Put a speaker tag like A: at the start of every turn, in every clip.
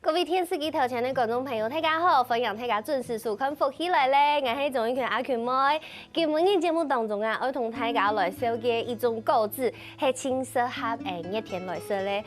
A: 各位电视机头前的观众朋友，大家好，欢迎大家准时收看《福起来咧》，我是钟意群阿群妹。今日的节目当中啊，我同大家来小嘅一种果子，係青色合誒熱天來說咧。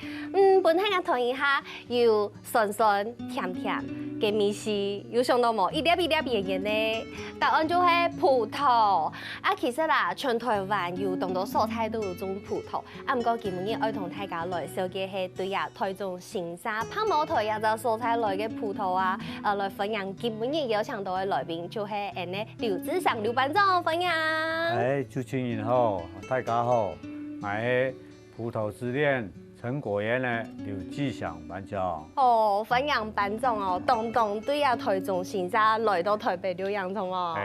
A: 本大家談一下，有酸酸甜甜嘅味絲，有相當無一粒一粒圓圓咧。答案就係葡萄。啊，其實啦，全台灣有當到蔬菜都有種葡萄。啊，唔過今日我同大家來小嘅係對啊台中新沙泡沫台也就蔬菜類嘅葡萄啊，來分享今日邀請到嘅來賓就係劉志祥劉班長分享。
B: 主持人好，大家好，我係葡萄之戀陳果園嘅劉志祥班長。
A: 哦，分享班長哦，當對啊台中新沙來到台北療養中哦。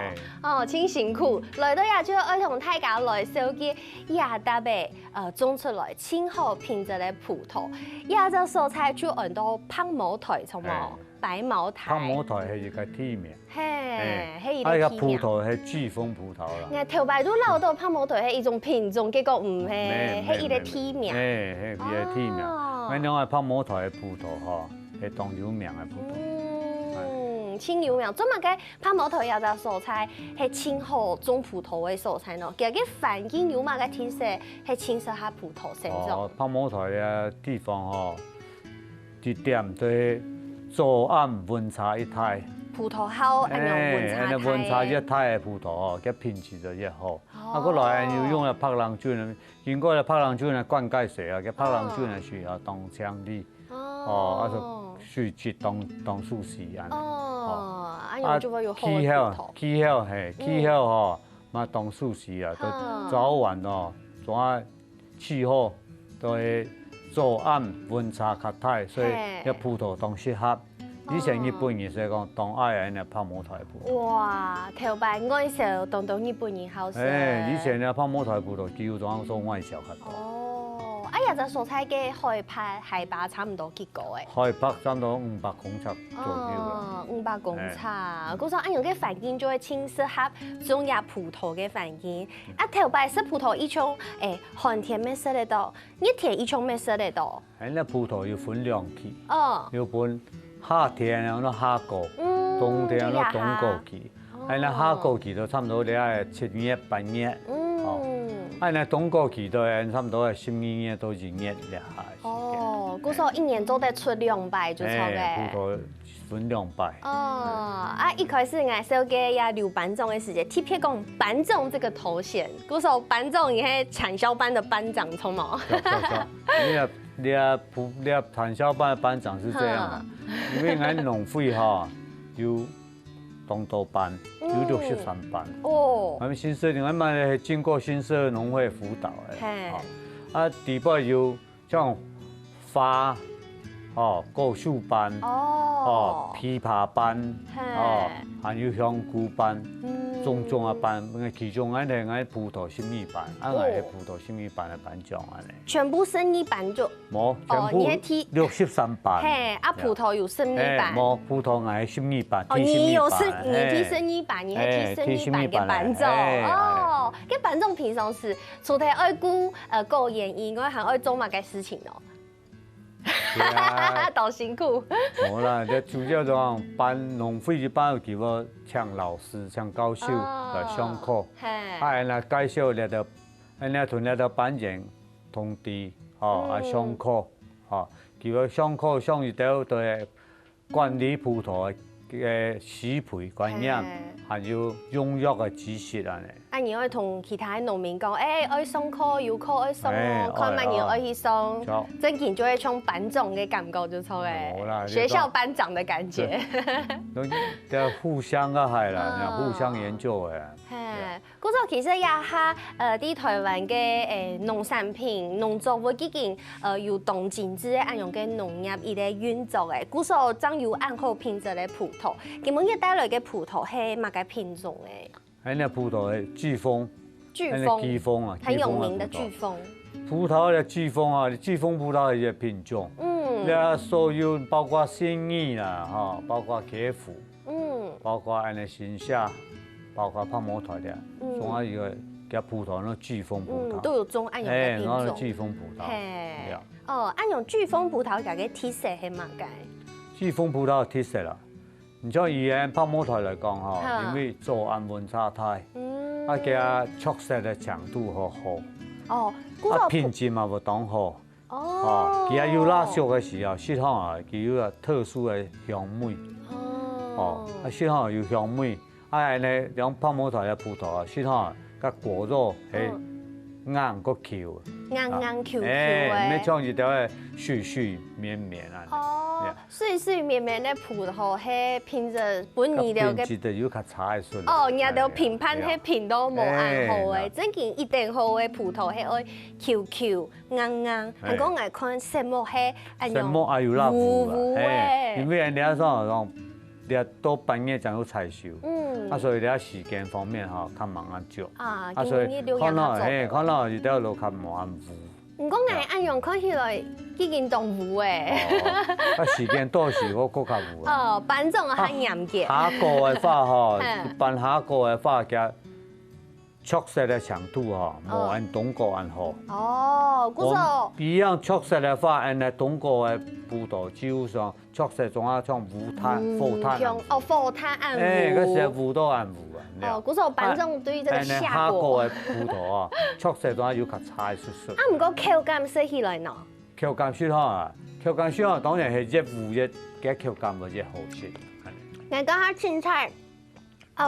A: 哦，真辛苦，來到也就愛同大家來小嘅也特別種出來清好品質嘅葡萄，也就蔬菜就按到泡沫台從哦。白茅台，
B: 泡沫台係一個地名，
A: 係一
B: 個地名。
A: 葡
B: 萄係巨峰葡萄啦。
A: 我頭擺都撈到泡沫台係一種品種，結果唔係，係一個地名。
B: 係一個地名。我兩個泡沫台嘅葡萄嗬，係當有名嘅葡萄。
A: 清有名，專門嘅泡沫台有隻蔬菜係清好種葡萄嘅蔬菜咯。其實嘅環境有嘛嘅特色係清適合葡萄生長。
B: 泡沫台嘅地方嗬，地點對。左岸溫差一態，
A: 葡萄好，按用
B: 溫差一態嘅葡萄哦，嘅品質就越好。啊，過來要用了白蘭酒呢，經過了白蘭酒呢灌溉水啊，嘅白蘭酒呢需要當槍粒，啊就水質當樹時啊。
A: 按用就會有好嘅葡萄。
B: 氣候嗬，嘛當樹時啊，都早晚哦，總氣候都係。左岸溫差較大，所以一葡萄當適合。以前日本人係講當愛人嘅泡沫台葡萄。哇，
A: 頭擺外銷當日本人好食。
B: 以前嘅泡沫台葡萄幾乎都做外銷較多。
A: 哦，哎呀，隻蔬菜嘅海拔差唔多幾高誒？
B: 海拔差唔多500公尺左右。
A: 500公尺，嗰種按用嘅環境就係清適合種入葡萄嘅環境。啊，頭擺食葡萄一種寒天咩食得到，熱天一種咩食得到。
B: 那葡萄要分兩期。要分夏天那夏果，冬天那冬果期。那夏果期都差唔多你係7月8月。那冬果期都係差唔多係12月到2月咧。
A: 哦，嗰時候一年都得出2擺就錯嘅。
B: 葡萄分2擺。
A: 一開始我小嘅也劉班長嘅時間，特別講班長這個頭銜，嗰時候班長也係產銷班的班長，錯嗎？
B: 你產銷班的班長是這樣，因為我農會哈有東道班，有63班。我們新社我們係經過新社農會輔導嘅。第八有像花。果樹班，枇杷班，還有香菇班，種啊班，其中我係葡萄心意班，我係葡萄心意班嘅班長啊。
A: 全部生意班就
B: 冇，全部63班。
A: 葡萄有生意班。
B: 冇，葡萄我係心意班。
A: 你有生，你替生意班，你係替生意班嘅班長。嘅班長平常時除咗愛顧個人以外，還愛做乜嘅事情咯？多辛苦。
B: 冇啦，就主要就辦農會嘅班叫我請老師、請教授來上課。那介紹你哋，你同你哋班員同地，上課，叫我上課上一到對管理葡萄嘅栽培觀念，還有用藥嘅知識啊。
A: 你可以同其他農民講，愛上課有課愛上哦，看乜嘢愛去上，真見就會從班長嘅感覺就錯嘅，學校班長嘅感覺。
B: 就互相啊係啦，互相研究嘅。
A: 嗰陣其實也下啲台灣嘅農產品、農作物已經有當前之按用嘅農業伊咧運作嘅，嗰時將有按好品質嘅葡萄，佢們一帶來嘅葡萄係乜嘅品種嘅？
B: 那葡萄係巨峰，巨峰啊，
A: 很有名的巨峰。
B: 葡萄嘅巨峰啊，巨峰葡萄係一個品種。你所有包括信義啦，包括茄府，包括新夏，包括泡沫台的，仲有一個叫葡萄那巨峰葡萄，
A: 都有種按用嘅品種。
B: 巨峰葡萄。
A: 按用巨峰葡萄嘅特色係乜嘅？
B: 季风葡萄特色啦。你像以前泡沫台来讲吼，因为做安温差太，加促色的强度好，品质嘛不当好。其他有拉熟的时候，适当其有特殊的香味。适当有香味，安尼用泡沫台的葡萄适当甲果肉系硬个 Q，
A: 硬 Q 的，
B: 咩像一条个絮絮绵绵啊。
A: 絮絮绵绵的葡萄，迄品质本年了
B: 品质就有较差的顺。
A: 人家评判迄品都无安好的，真正一定好的葡萄，迄爱 QQ 硬。还讲爱看色木迄，
B: 色木还有那糊
A: 的，
B: 因为人家说你到半夜才有采收，所以你时间方面较忙少。所以看到一条路较慢糊。
A: 唔讲爱按样看起来已经动物诶。
B: 时间到时我更较糊。
A: 班种较严格。
B: 下个的话一般下个的话加促色的强度无按中国按好。
A: 古早
B: 一样促色的话，按那中国的葡萄基本上促色总要像浮炭、浮炭。
A: 浮炭按糊。
B: 嗰时糊都按糊
A: 啊。古早班种对这个下果。
B: 下个的葡萄促色总要较差一chút。
A: 唔过口感说起来呢？
B: 口感适好口感适好当然是越糊越口感会越好吃。
A: 你讲下青菜。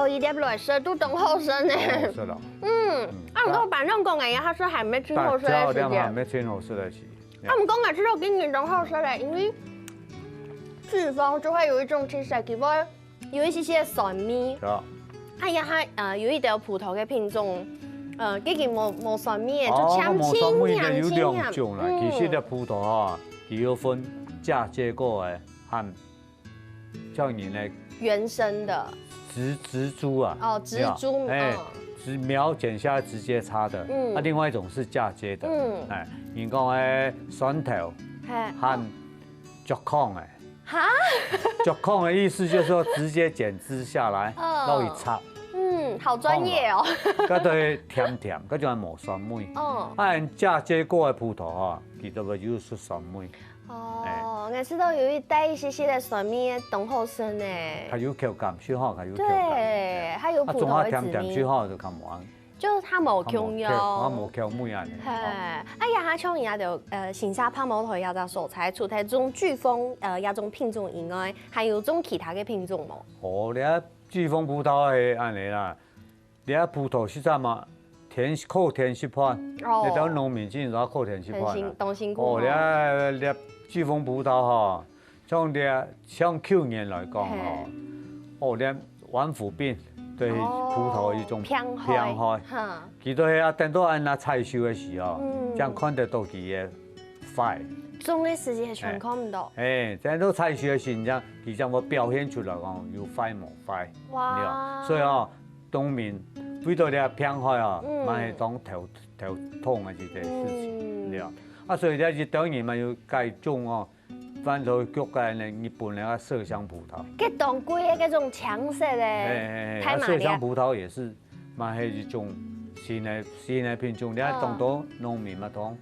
A: 一粒来舌都等后生呢。
B: 是了。
A: 唔过班种讲嘅，他说还没青后生的时间。
B: 还没青后生的时。
A: 唔讲嘅，知道今年等后生嘞，因为季风就会有一种其实佢会有一些酸味。有一条葡萄嘅品种，佢件冇酸味，就香清香清香。
B: 其实的葡萄佢有分嫁接过的和像你呢
A: 原生的。
B: 植株啊，
A: 植株，
B: 苗剪下来直接插的，另外一种是嫁接的，你讲酸头和脚控脚控的意思就是说直接剪枝下来，然后插，
A: 好专业哦，
B: 嗰对甜甜，嗰种冇酸味，嫁接过的葡萄其实会有出酸味。
A: 我知道有带一些的酸味，等后生呢。
B: 它有口感，最好它有口感。
A: 对，它有葡萄的
B: 甜甜，最好就咁玩。
A: 就是它冇香药，
B: 它冇口味啊。
A: 它像人家就新沙泡沫头也在蔬菜，除咗种飓风一种品种以外，还有种其他的品种冇？
B: 你啊飓风葡萄係安尼啦，你啊葡萄實在嘛靠天吃飯，你到農民經常靠天吃飯啦。
A: 當辛苦。
B: 你飓風葡萄像去年來講你晚腐病對葡萄一種偏害，佢都係等到按那採收嘅時候，這樣看得到佢嘅快。
A: 種嘅時間全看唔到。
B: 等到採收嘅時陣，佢將會表現出來講有快冇快。哇！所以農民為到你偏害咪係當頭痛嘅一件事情。所以你當然咪要繼種翻到腳嘅日本那個麝香葡萄。
A: 佢當貴嘅嗰種強勢嘅，太麻
B: 麝香葡萄也是咪係一種新嘅品種，你睇當到農民咪當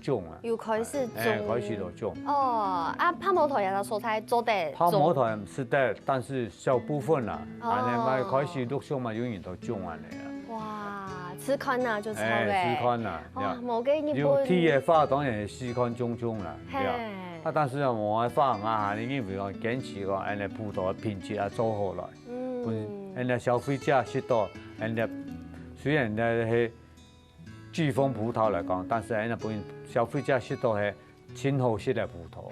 B: 種啊。
A: 又開始種。
B: 開始就種。
A: 泡沫頭也係蔬菜做得。
B: 泡沫頭是的，但是小部分啦，咪開始陸續咪有人都種安尼啦。
A: 哇，試看啦就錯嘅。
B: 試看啦。
A: 冇嘅日本。
B: 有鐵嘅花當然係試看種啦。但是我嘅花你因為講堅持講，安尼葡萄嘅品質做好來，安尼消費者識到，安尼雖然係飓風葡萄來講，但是安尼本消費者識到係青好色嘅葡萄。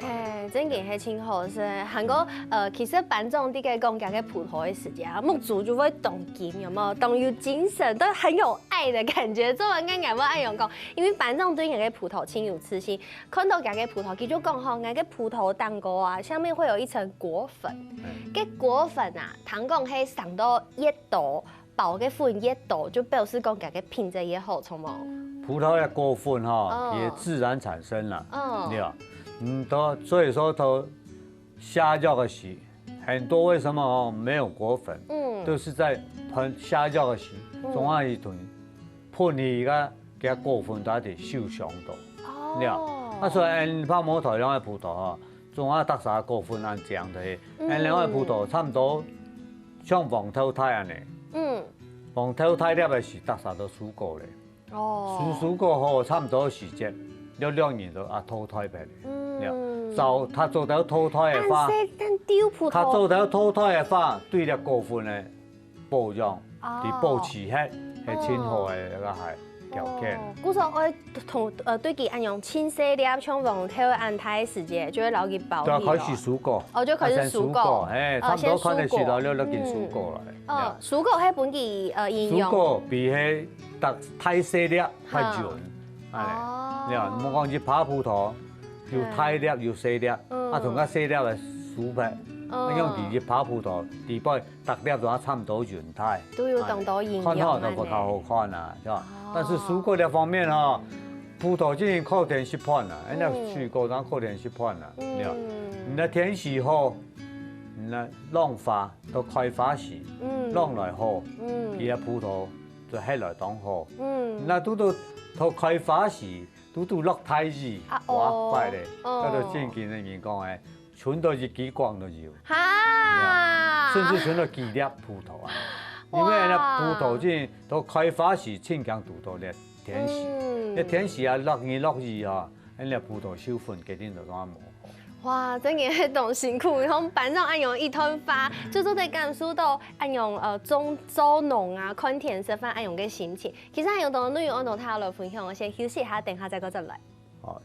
A: 真嘅係青好色，韓國其實班種啲嘅講嘅葡萄嘅時間，木主就會動勁，有冇？動有精神，都很有愛的感覺。做人家我愛用講，因為班種對人嘅葡萄情有刺激，看到人嘅葡萄，佢就講好，人嘅葡萄蛋糕下面會有一層果粉，嘅果粉糖講係上到1度，爆嘅粉1度，就表示講人嘅品質也好，從冇。
B: 葡萄的果粉也自然產生了，所以說都下藥的時，很多為什麼沒有果粉，都是在噴下藥的時，總係一段噴你個嘅果粉都係受傷到，所以泡沫頭兩個葡萄总啊搭啥个分按这样的，另外葡萄差不多像黄头胎安尼，黄头胎了的是搭啥都蔬果嘞，蔬果好差不多时间，了2年就淘汰呗嘞，就他做到淘汰的话，他做到淘汰的话，对了高分的保养，伫保持迄真好的那个系。条件。
A: 古说我同对佢按用清洗粒像黄头按太时节，就会留佢保
B: 对，开始蔬果。
A: 就开始蔬果。
B: 差不多看得是了件蔬果来。
A: 蔬果係本嘅應用。
B: 蔬果比迄太細粒較潤，係你話唔好講只跑葡萄，又太粒又細粒，同個細粒嘅蔬皮。用第二跑葡萄，第八特粒就差唔多圓態，
A: 都要當到營養。
B: 看下就比較好看啊，是吧？但是蔬果呢方面哈，葡萄今年靠天吃盤啦，人家水果當靠天吃盤啦，你話，你那天氣好，你那浪花到開花時，浪來好，伊個葡萄就起來當好，那都到開花時，都落太熱，哇快咧，嗰度先見人講誒。存到是幾光都要，甚至存到幾粒葡萄啊！因為那葡萄即到開花時，千強度到咧天時，一天時啊落雨啊，那葡萄授粉決定就咁樣冇。
A: 哇！真嘅係咁辛苦，然後班長按用一頓花，就都得感受到按用種農啊、看天食飯按用嘅心情。其實按用到內容按同他來分享，我先休息一下，等下再過嚟。
B: 好。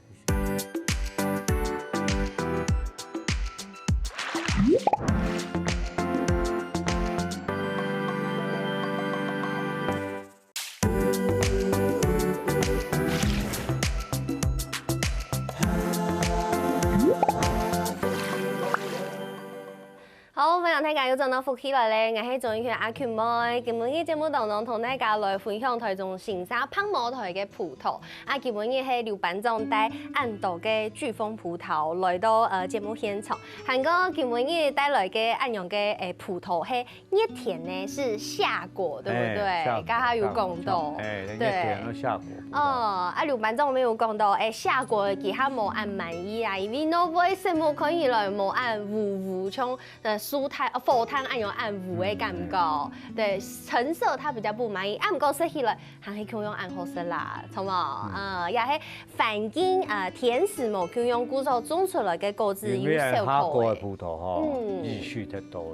A: 好，歡迎大家又轉到福起來咧，我係總員阿權妹。今日嘅節目當中同大家來分享台中新沙胖毛台嘅葡萄。今日係劉班長帶按道嘅巨峰葡萄來到節目現場。韓哥今日帶來嘅按用嘅葡萄係熱甜呢，是夏果，對不對？剛才有講到，
B: 熱甜嘅夏果。
A: 劉班長我們有講到，夏果其他冇按滿意啊，因為no boy 節目看起來冇按糊像蔬菜、火炭按用按糊的感覺，對橙色它比較不滿意，按唔夠食起來還係可以用按好食啦，錯冇？也係反映甜食冇可以用古時種出來嘅果子有小口嘅。因為夏果嘅葡萄嗬，日數太多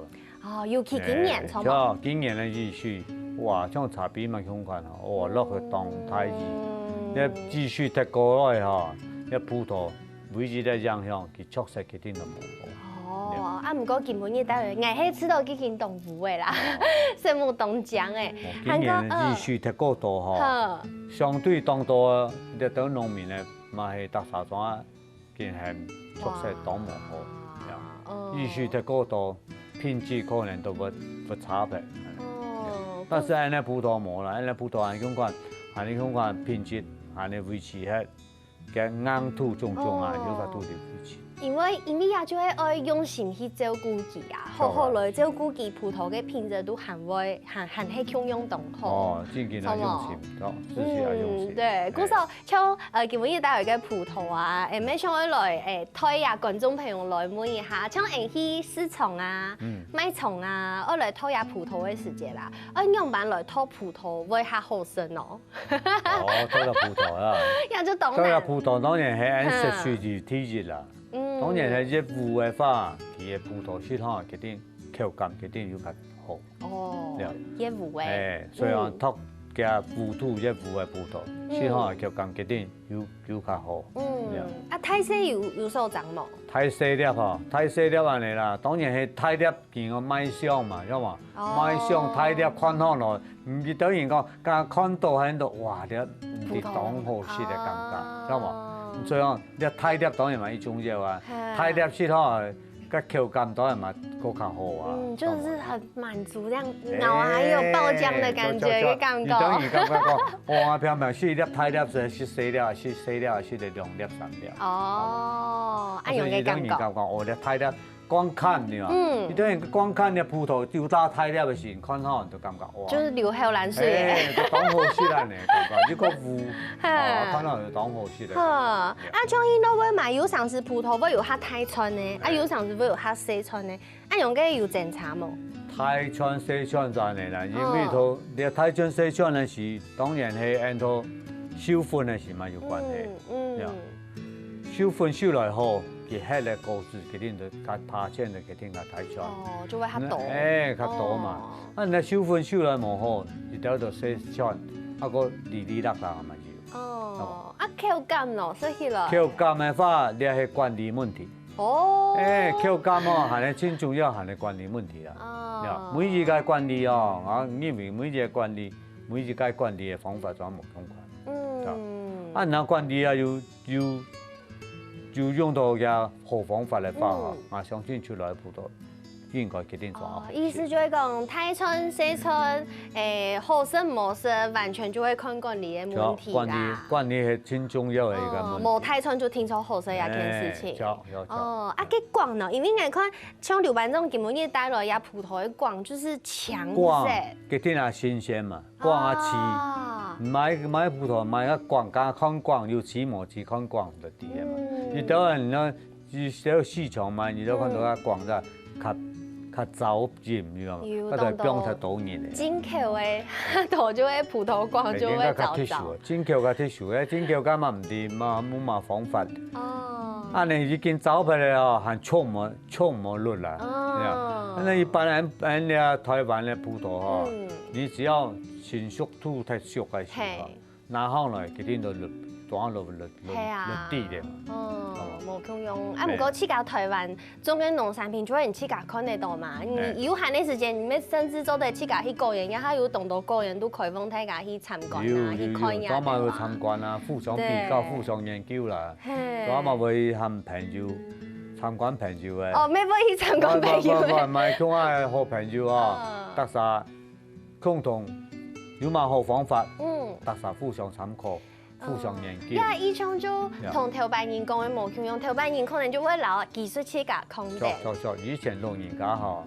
A: 啦。尤其今年錯冇？
B: 今年嘅日數，哇，像茶比咪恐款嗬，哇，落去當太熱，一日數太高來嗬，一葡萄每日嘅影響，佢確實佢點都冇。唔過今年帶來，我係吃到幾件動物嘅啦，聖母凍漿誒。今年日數太高多嗬，相對當多啲到農民咧，咪係特啥種件係確實當冇好，日數太高多，品質可能都不差別。但是安尼葡萄冇啦，安尼葡萄係咁講品質係你維持喺嘅硬土種啊，有法度嚟維持。
A: 因為也就係愛用心去照顧佢啊，好來照顧佢葡萄嘅品質都還係強用當好。
B: 真係要用心，真係要用心。
A: 對，古時候像今日帶來嘅葡萄啊，咩想來推下觀眾朋友來問一下，像去市場啊、賣場啊，我來推下葡萄嘅時節啦，我用辦來推葡萄會較好食咯。
B: 推下葡萄啊！推下葡萄當然係按食水就體熱啦。當然係一糊嘅話，佢嘅葡萄適當決定口感決定要較好。
A: 一糊嘅。
B: 所以講托嘅糊土一糊嘅葡萄，適當嘅口感決定要較好。
A: 太細有所長冇？
B: 太細粒嗬，太細粒安尼啦。當然係太粒見個賣相嘛，知嘛？賣相太粒看好落，唔係等於講，剛看到喺度，哇！你唔係當好食嘅感覺，知嘛？所以講，你太粒當然嘛一種嘢啊，太粒適當個口感當然嘛更加好啊。
A: 就是很滿足，這樣咬啊還有爆漿的感覺嘅感覺。
B: 你等於感覺講，哇！偏偏四粒太粒是四粒，是2粒、3粒。
A: 按用嘅感覺。
B: 你等於講，你太粒光看你啊，你等于光看你葡萄丢到太粒的时，看好就感觉哇，
A: 就是流后蓝水
B: 哎，就当好事来呢，感觉一个雾，看到就当好事来。
A: 啊，像伊那位嘛，有上是葡萄会有它太川呢，有上是会有它西川呢，用个有检查冇？
B: 太川西川在呢啦，因为头你太川西川的是当然係按到收分的是嘛有关系，收分收来好。佢迄個果子，佢哋就較爬青就佢哋較太長。
A: 哦，就會較多。
B: 誒，較多嘛。你收分收來無好，你掉到細長，個哩啦嘛要。
A: 哦，口感咯，說起來。
B: 口感的話，你係管理問題。
A: 哦。
B: 口感哦，係你最重要係你管理問題啦。哦。每一個管理哦，因為每一個管理嘅方法都唔同款。那管理啊就用到嘅好方法嚟包我相信出來嘅葡萄應該決定做好。
A: 意思就係講太川、西川，好生冇生，完全就會看管理嘅問題啦。
B: 管理係最重要嘅一個問題。
A: 冇太川就聽說好生一件事情。
B: 哦，
A: 佢廣呢？因為我看像劉班長今日帶來嘅葡萄嘅廣就是強勢。
B: 佢啲係新鮮嘛，廣啊刺，買葡萄買個廣加看廣，要刺冇刺看廣就啲嘅嘛。你當然呢，你小市場嘛，你都看到個廣就較早啲，你知道嘛？嗰度不用太多年嘅。
A: 進口嘅頭就會葡萄廣就會早早。
B: 進口較特殊嘅，進口咁嘛唔掂嘛，冇乜方法。哦。你已經走出來哦，還衝冇落啦。哦。那一般人台灣嘅葡萄哈，你只要成熟土太熟嘅時候，拿上來佢哋就落地嘅。
A: 哦，冇共用。不過去到台灣，種嘅農產品就會去家看得到嘛。你有閒嘅時間，你咪甚至做得去家去果園，然後有當到果園都開放大家去參觀啊，去看呀。
B: 有，嘛去參觀啊，互相比較、互相研究啦。咁嘛會和朋友參觀朋友嘅。
A: 哦，咩會去參觀朋友？
B: 唔係，講下好朋友啊，得晒共同有嘛好方法，得晒互相參考。互相研究。因為
A: 以前就同頭班人講嘅冇共用，頭班人可能就會留技術去甲控制。
B: 錯，以前老人家吼，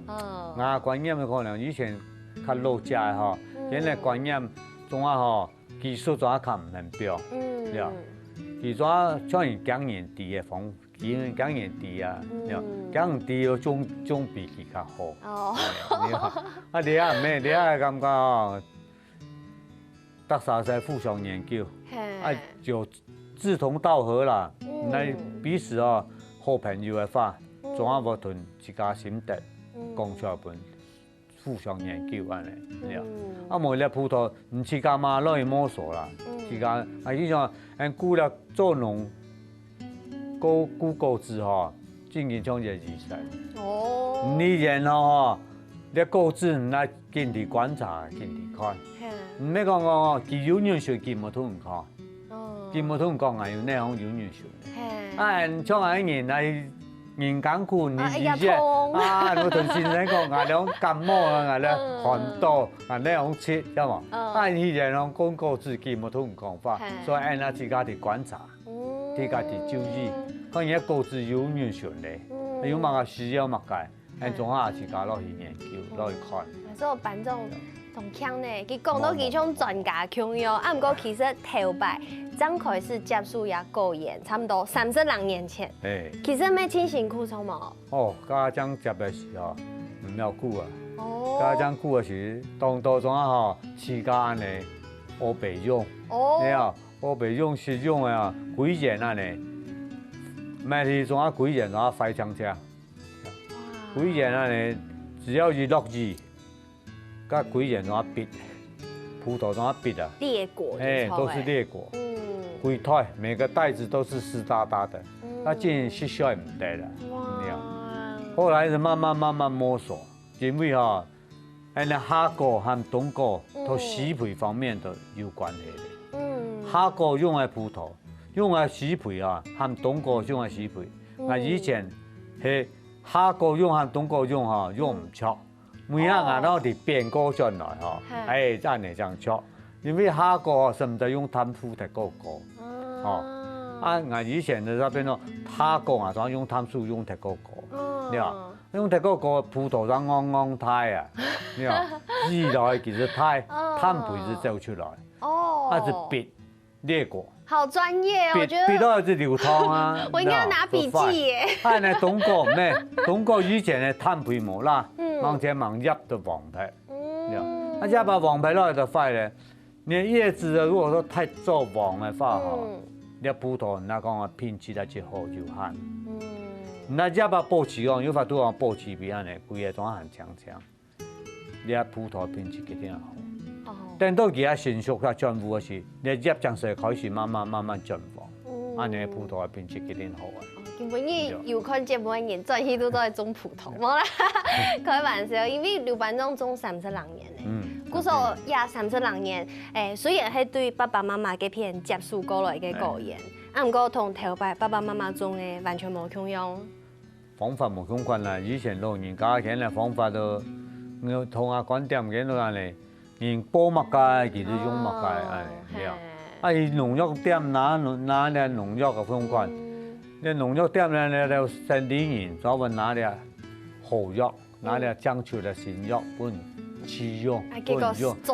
B: 牙觀念可能以前較老家嘅吼，現在觀念總啊吼技術總啊較唔能標，技術像人講年地嘅方，講年地啊，講年地要總比佢較好。你啊咩？你啊感覺哦。得晒在互相研究，就志同道合啦。那彼此哦，好朋友嘅話，總係無同自家心得講出來本，互相研究安尼。每粒葡萄唔自家嘛攞去摸索啦，自家呢種古粒做農，古果子吼，經營種嘅意思。你然後你果子唔來經地觀察，經地看。唔咩講我，佢有年數，佢冇同人講，佢冇同人講係有那種有年數。像嗰啲人艱苦，你而且我同先生講，係兩感冒啊，係兩寒多，係兩切，知嘛？以前兩講果子，佢冇同人講法，所以按自家哋觀察，自家哋注意，看人果子有年數咧，有乜個需要乜解，按總下自家攞去研究，攞去看。
A: 所以班長。同強呢，佢講到佢種專家強喲，不過其實頭擺剛開始接觸也果園，差唔多32年前。其實咩真辛苦做冇？
B: 家長接嘅時候唔要久啊。家長久嘅時，當種啊時間安尼學培養，你啊學培養實用啊，幾年安尼，咩係種啊幾年種啊快槍車，幾年安尼只要是落雨。嗰幾年怎麼逼，葡萄怎麼逼啊？
A: 裂果，
B: 都是裂果。幾台每個袋子都是濕噠噠的，那今年是小唔得啦。後來是慢慢摸索，因為哈，夏果和冬果同栽培方面都有關係的。夏果用來葡萄，用來栽培啊，和冬果用來栽培。那以前係夏果用和冬果用哈用唔錯。每一樣都哋變過進來嗬，真係這樣錯，因為夏果甚至用炭素嚟過果，我以前喺嗰邊咯，夏果仲用炭素用嚟過果，你話用睇嗰個葡萄裝啱胎啊，你話二來其實胎碳培是走出來，它是別裂過。
A: 好專業哦，我覺得。
B: 別到是流湯啊。
A: 我應該要拿筆記耶。
B: 係呢，中國以前嘅碳培冇啦，往前往入到黃皮，那加把黃皮落嚟就快咧。你葉子如果說太做黃嘅話哈，你葡萄那講啊品質就好有限。那只把保持講，有法度講保持比安尼，規個種很強。你葡萄品質幾點好？等到佢成熟啊進步嗰時，你葉正式開始慢慢進黃，安尼葡萄嘅品質幾點好啊？
A: 根本有看節目嘅人轉去都係種葡萄，冇啦，開玩笑，因為劉班長種30人咧，嗰時候也30人，雖然係對爸爸媽媽嘅片接觸過來嘅語言，啊唔過同頭擺爸爸媽媽種嘅完全冇共用。
B: 方法冇相關啦，以前老人家嘅嘅方法都，我同阿觀點嘅都係嚟，連煲麥秸其實用麥秸係，啊農藥店拿啲農藥嘅相關，你農藥店咧就成年人，所謂拿啲好藥，拿啲將出嘅新藥本試用，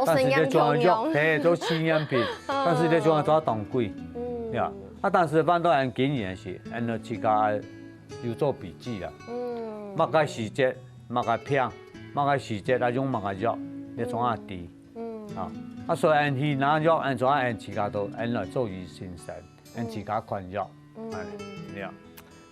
A: 但是你種藥，
B: 做試驗品，但是你種做當貴，呀，啊但是反倒人建議是，按照自家要做筆記啦，麥秸時節，麥秸片，麥秸時節啊用麥秸藥，你種下地，啊所以按去拿藥，按種按自家都按來做於先生，按自家款藥，係，呀。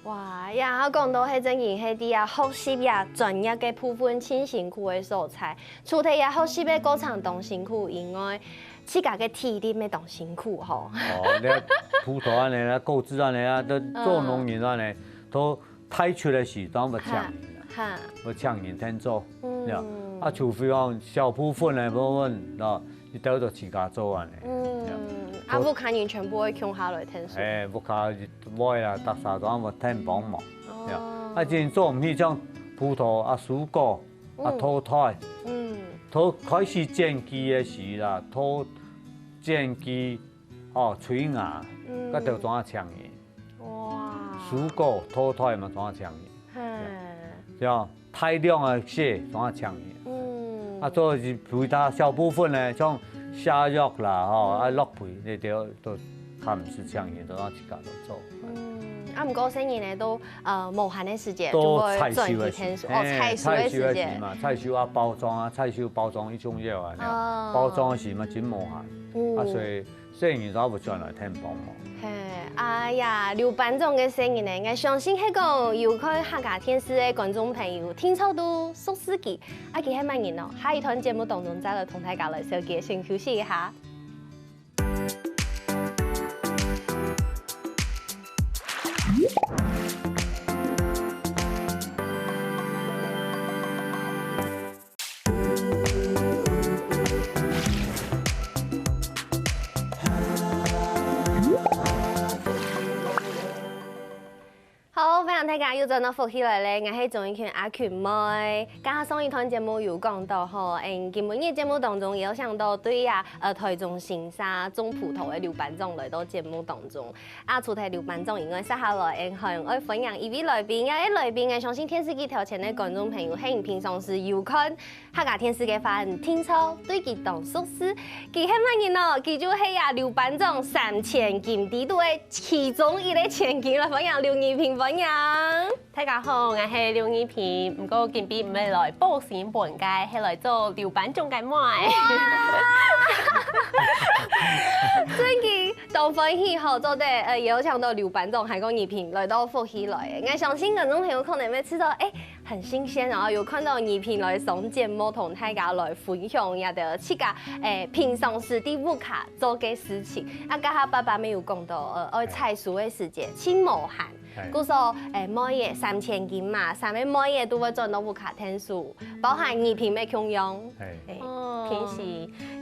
A: 哇呀！我講到係真係係啲啊學習呀專業嘅部分，真辛苦嘅所在。除咗呀學習嘅過程當辛苦以外，自家嘅體力咪當辛苦吼。
B: 哦，你葡萄安尼啦，果子安尼啊，都做農業安尼，都太出嚟時當不搶人啦，不搶人聽做。啊，除非講小部分嘅部分，嗱，你都要自家做安尼。
A: 啊，不看人全部會窮下來聽書。
B: 不看我呀，特啥都我聽幫忙。啊，之前做唔起種葡萄啊、水果啊、土台，土開始剪機嘅時啦，土剪機哦、吹牙，嗰條種啊搶嘢。哇！水果、土台嘛種啊搶嘢。係。太量嘅些種啊搶嘢。啊，做是其他小部分咧，像下藥啦，啊落皮呢啲都看唔是搶嘢，都讓自家都做。
A: 啊，唔過生意呢都無限嘅時間，就會賺幾天數。哦，採收嘅時間
B: 嘛，採收啊包裝啊，採收包裝一種藥啊，包裝嘅時嘛真無限。啊，所以生意都會轉來聽幫忙。
A: 哎呀，劉班長嘅生意呢，我相信係講有看客家電視嘅觀眾朋友聽錯都熟悉佢，啊，佢係乜人咯？下一段節目當中再來同大家來小結，先休息一下。好，非常大家又再到復起來咧，我係總演員阿權妹。加上上一段節目有講到吼，今日嘅節目當中有想到對呀，台中新沙種葡萄嘅劉班長來到節目當中。啊，除咗劉班長以外，接下來向我分享一位來賓，一位來賓，我相信電視機頭前嘅觀眾朋友，係平常時有看客家電視嘅話，聽錯對佢當熟悉。佢係乜人咯？佢就係呀劉班長3000金地隊其中一個千金來分享劉義平分享。
C: 大家好，我係劉義平，不過今日唔係來報新本屆，係來做劉班長嘅妹。
A: 最近當歡喜後做的有請到劉班長還講義平來到復起來，我相信觀眾朋友可能會知道，很新鮮，然後有看到義平來上節目同大家來分享一啲自家平常時啲屋卡做嘅事情。啊，家下爸爸沒有講到愛採樹嘅時間，真無限。嗰時每月3000金嘛，3個每月都會賺到屋卡聽書，包含義平嘅共用。
C: 平時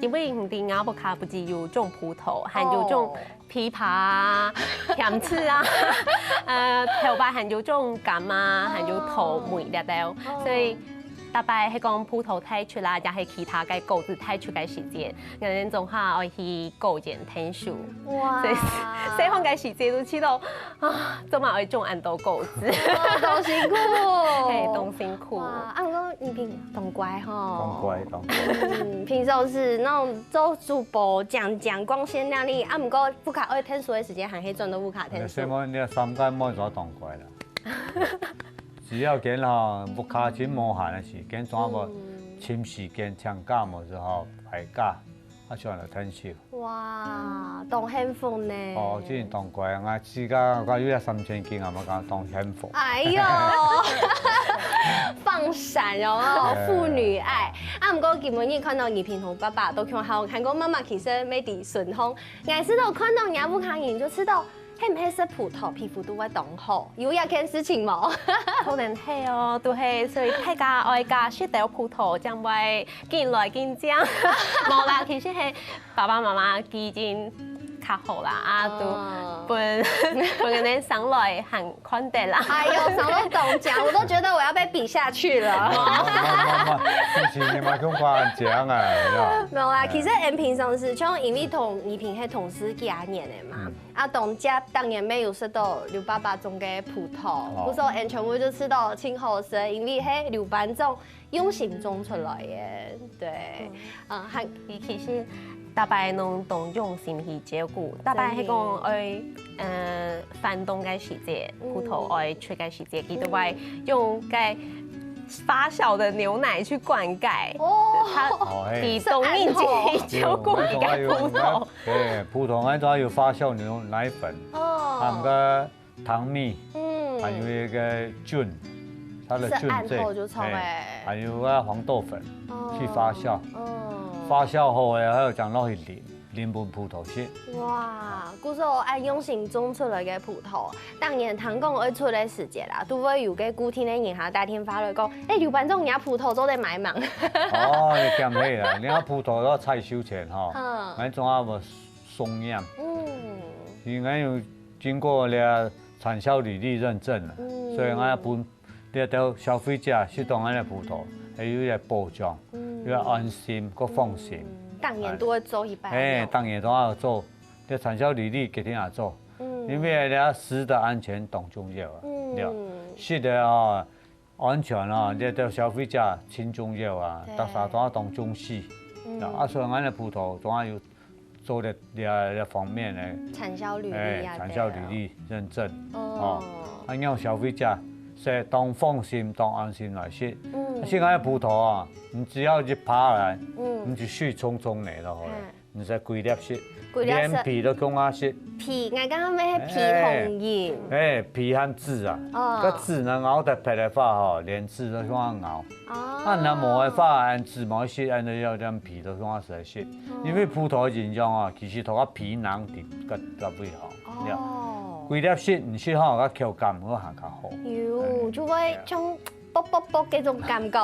C: 因為唔啲啱屋卡不只有種葡萄，還有種枇杷啊、甜柿啊，頭擺還有種柑啊，還有桃梅粒豆，所以特別係講葡萄採出啦，也係其他嘅果子採出嘅時間，我哋仲下愛去果園聽書。哇！所以細漢嘅時節都知道啊，做乜愛種咁多果子，
A: 當辛苦，
C: 係當辛苦。
A: 啊，不过你懂乖哈。
B: 懂。
A: 平常是那种做主播讲光鲜亮丽，不过不卡爱听书的时间，还可以赚到不卡听书。
B: 所以我你三间冇做懂乖啦。只要见不卡钱无限的时间，怎无请时间请假冇时候排假。就来听书。
A: 哇，当幸福呢！
B: 哦，之前当过，我自家我有3000斤，我讲当幸福。
A: 哎呦，放闪哦，父女爱。不过今日看到二平同爸爸都看过妈妈其实没地顺风，眼知道看到人家不看人就知道。黑唔黑色葡萄皮肤都会冻好，有一件事情冇？
C: 可能係哦，都係所以大家愛家識到葡萄，將會見來見將。冇啦，其實係爸爸媽媽已經較好啦，都本人上來很寬待啦。
A: 哎呦，上到凍獎，我都覺得我要被比下去了。
B: 之前你咪咁誇獎啊！
A: 冇啦，其實平常時像因為同二平係同事幾年的嘛。當家當然沒有吃到劉爸爸種嘅葡萄，不過全部就吃到青好食，因為係劉班長用心種出來嘅，對，
C: 其實大伯能當用心去照顧，大伯係講愛翻動嘅時節，葡萄愛出嘅時節，佢都會用嘅發酵的牛奶去灌溉，它比冬令季照顧一個葡萄。
B: 對，葡萄我仲要發酵牛奶粉，含個糖蜜，還有一個菌，它的菌劑，還有個黃豆粉去發酵，發酵後咧還要將落去淋拌葡萄汁。
A: 哇，故說按用心種出來嘅葡萄，當然糖講會出嚟時節啦，都會有個固定嘅人下打電話來講，劉班長人家葡萄做得買忙。
B: 哦，你嫌起啦，你家葡萄都採收前吼，我仲有無鬆驗，因為有經過了產銷履歷認證啦，所以我要搬你到消費者適當嘅葡萄，係有啲保障，要安心個放心。
A: 當然都會做一半。
B: 當然都要做，你產銷履歷幾天也做，因為你食的安全當重要啊，食的啊安全啊，你對消費者很重要啊，大家都要當重視。所以我哋葡萄總要做啲方面嘅
A: 產銷履歷啊，
B: 產銷履歷認證，讓消費者是當放心、當安心來食。現在葡萄啊，你只要一扒來，你就水沖沖嚟咯，唔使規粒食，連皮都講下食。
A: 皮，我剛剛咩係皮紅鹽？
B: 皮和籽啊，個籽呢咬得皮嚟發吼，連籽都講咬。那冇嘅發，按籽冇食，按你要將皮都講下食。因為葡萄營養啊，其實同個皮囊啲個味好。規粒食唔食好，個口感會行較好。
A: 有，就會將卜卜卜嗰種感覺，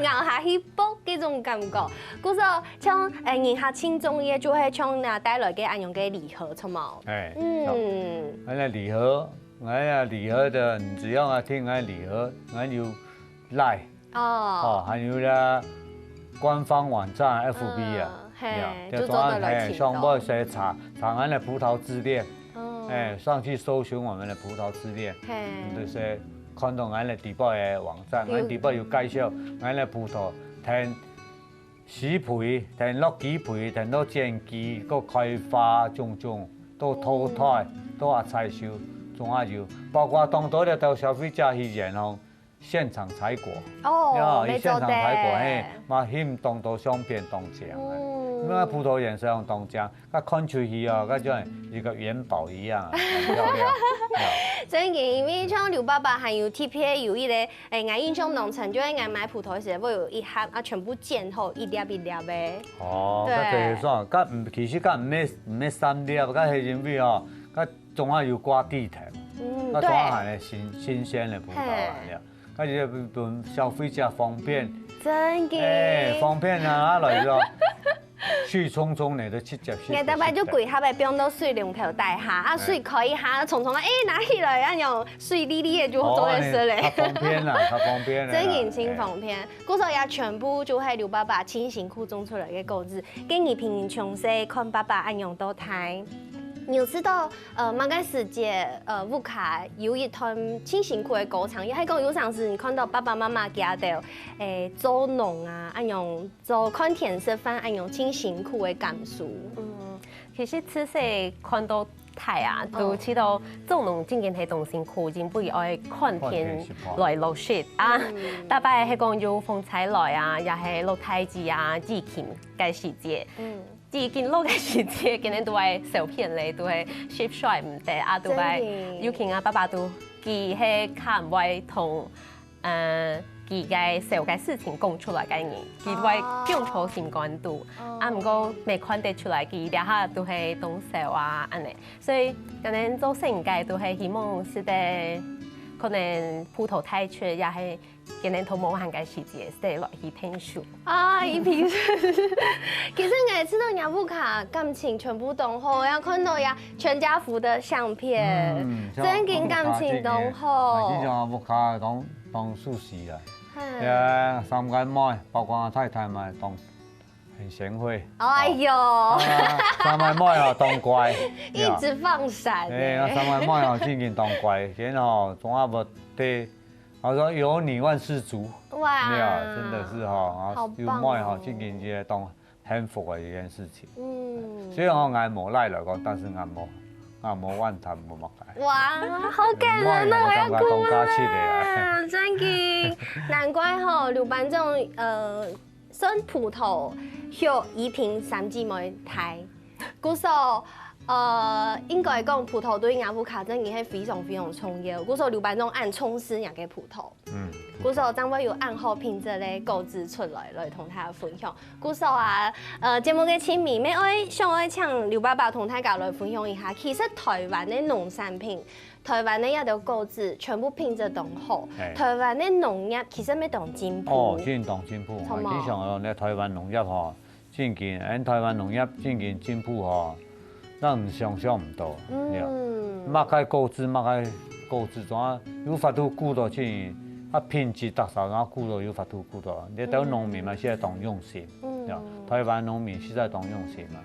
A: 咬下去卜嗰種感覺。故說像人下輕重嘢，就係像嗱帶來嘅安樣嘅禮盒，錯冇？
B: 我哋禮盒，我哋禮盒的，你只要我聽我禮盒，我有 Line，還有咧官方網站 FB 啊，
A: 就做得來
B: 上網去查我哋葡萄之戀。上去搜尋我們的葡萄之戀，就是看到我哋地包嘅網站，我哋地包有介紹我哋葡萄，聽洗皮，聽落幾皮，聽到剪機，個開花種都淘汰，都話採收，仲有包括當到咧到消費者去然後現場採果，現場採果，嘛獻當到商品當獎。因為葡萄顏色用當漿，它看出去啊，它就像一個元寶一樣，很漂亮。
A: 真嘅，因為像劉爸爸還有 TPA 有一個我印象當中，就係我買葡萄時會有一盒啊，全部剪好一粒一粒嘅。
B: 哦，咁就係爽，咁唔其實咁唔咩3粒，咁係因為哦，咁仲係要掛地頭，咁仲係新鮮嘅葡萄啊，咁就對消費者方便。
A: 真嘅。
B: 方便啊，來咗。水沖沖嚟都切隻水。
A: 我大擺就櫃下邊變到水龍頭大下，水可以下沖沖啦，拿起來啊，用水哩哩嘅就做得出嚟。
B: 方便啦，太方便啦。
A: 真嘅真方便，嗰時候也全部就係劉爸爸親辛苦種出來嘅果子，跟你平常時看爸爸安樣都睇。有知道马该时节乌卡有一团挺辛苦的歌唱，也系讲有阵时你看到爸爸妈妈家的做农啊，按用做看田食饭，按用挺辛苦的感受。
C: 其實此時看到睇啊，都知道做農真件係同辛苦，真不如愛看天來落雪啊。大概係講要風采來啊，又係落太子啊、之前嘅時節。之前落嘅時節，今年都係小片嚟，都係 shape 衰唔得啊，都係有見啊爸爸都佢係看唔會同佢嘅小嘅事情講出來嘅人，佢會講出情感度，啊唔過未看得出來，佢啲下都係動手啊安尼，所以可能做成嘅都係希望是得可能葡萄太出，也係今年同冇限嘅時節，係落去聽書。
A: 啊，一平時，其實我知道人烏卡感情全部動好，然後看到呀全家福的相片，真件感情動好。
B: 呢種烏卡當舒適啊，三個妹，包括我太太咪當很賢惠。
A: 哎呦，
B: 三個妹哦當乖，
A: 一直放閃。
B: 我三個妹哦真件當乖，然後總阿無對，我說有你萬事足。哇，真的是哈，有妹哈真件嘢當幸福嘅一件事情。雖然我眼無賴來講，但是眼無怨嘆無乜解。
A: 哇，好感人啊！我要哭啦！真嘅，難怪吼劉班長選葡萄學宜萍三姊妹睇，故說應該講葡萄對亞夫卡真嘅係非常非常重要。故說劉班長按充實人嘅葡萄，故說將會有按好品質咧購置出來同大家分享。故說啊，節目嘅前面，想愛請劉爸爸同大家來分享一下，其實台灣嘅農產品。台灣的一條購置全部品質都好，台灣的農業其實咩當進步？
B: 哦，真當進步。經常講咧，台灣農業吼，真件，台灣農業真件進步吼，咱想象唔到。乜該購置，怎啊有法度顧到真，啊品質特色，然後顧到有法度顧到。你睇農民嘛，現在當用心，台灣農民現在當用心嘛，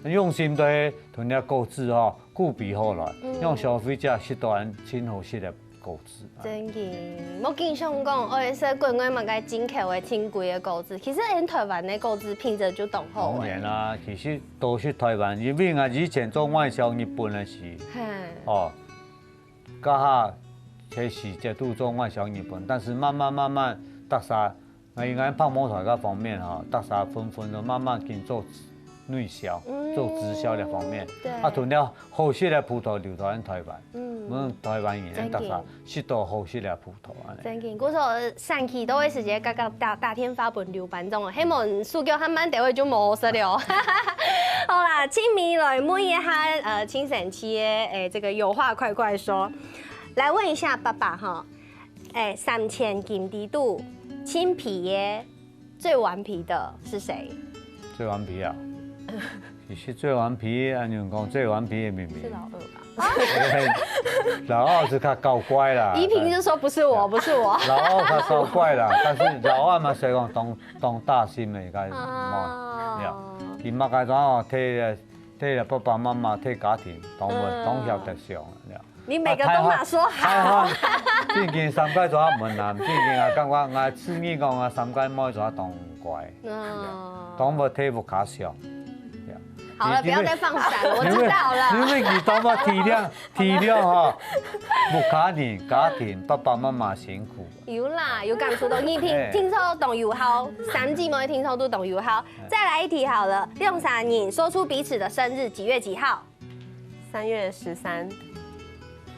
B: 用心對同你購置吼，顧備好來，讓消費者食到安真好食的購置。
A: 真嘅，我經常講，我哋說國外嘛個進口嘅挺貴嘅購置，其實喺台灣嘅購置品質就當好。
B: 當然啦，其實都是台灣，因為我以前做外銷日本嘅時，家下開始接觸做外銷日本，但是慢慢特色，我應該拍摩台嗰方面哈，特色紛都慢慢見做。內銷做直銷的方面，同了好食的葡萄留到喺台灣，台灣人特色食到好食的葡萄。
A: 真嘅，嗰時上期都會直接打電話俾劉班長，希望數據慢慢地會就冇食了。好啦，請你來問一下青神期嘅這個有話快快說，來問一下爸爸哈，3000金地度青皮嘅最頑皮的是誰？
B: 最頑皮啊！其實最頑皮，按樣講最頑皮的妹妹
C: 是老二吧？
B: 老二是較搞怪啦。
A: 宜萍就說不是我，不是我。
B: 老二較搞怪啦，但是老二嘛，雖講當大心的個冇，伊嘛個種哦，替爸爸媽媽替家庭當曉得上。
A: 你每個都嘛說好。
B: 最近三個做門男，最近啊感覺我自己講啊三個妹做當乖，當無替無卡上。
A: 好了，不要再放閃了，我知道了。
B: 因為你當我體諒哈，無家庭爸爸媽媽辛苦。
A: 有啦，有感觸到。宜萍聽說懂友好，三姊妹聽說都懂友好。再來一題好了，用3人說出彼此的生日，幾月幾號
C: ？3月13。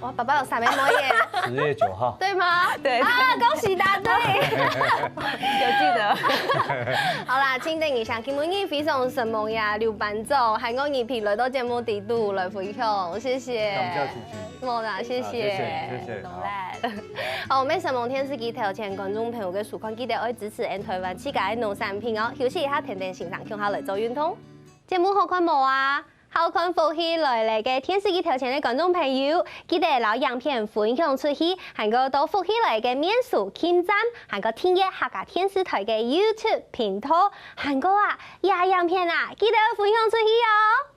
A: 哇，爸爸有3妹耶
B: ！10月9號，
A: 對嗎？
C: 對
A: 啊，恭喜答對，
C: 有記得。
A: 好啦，請等一下，今日非常神夢呀，劉班長係我宜萍來到節目地度來分享，謝謝。
B: 感謝主持。
A: 冇啦，謝謝。
B: 謝謝。
A: 好，我們神夢電視機頭前觀眾朋友嘅收看，記得要支持台灣自家嘅農產品哦。休息一下，停欣賞，向下來做運動。節目好看冇啊？好看福氣來嚟嘅電視機頭前嘅觀眾朋友，記得攞影片分享出去，還個到福氣來嘅面書傾讚，還個訂閱客家電視台嘅 YouTube 頻道，還個影片啊，記得分享出去哦。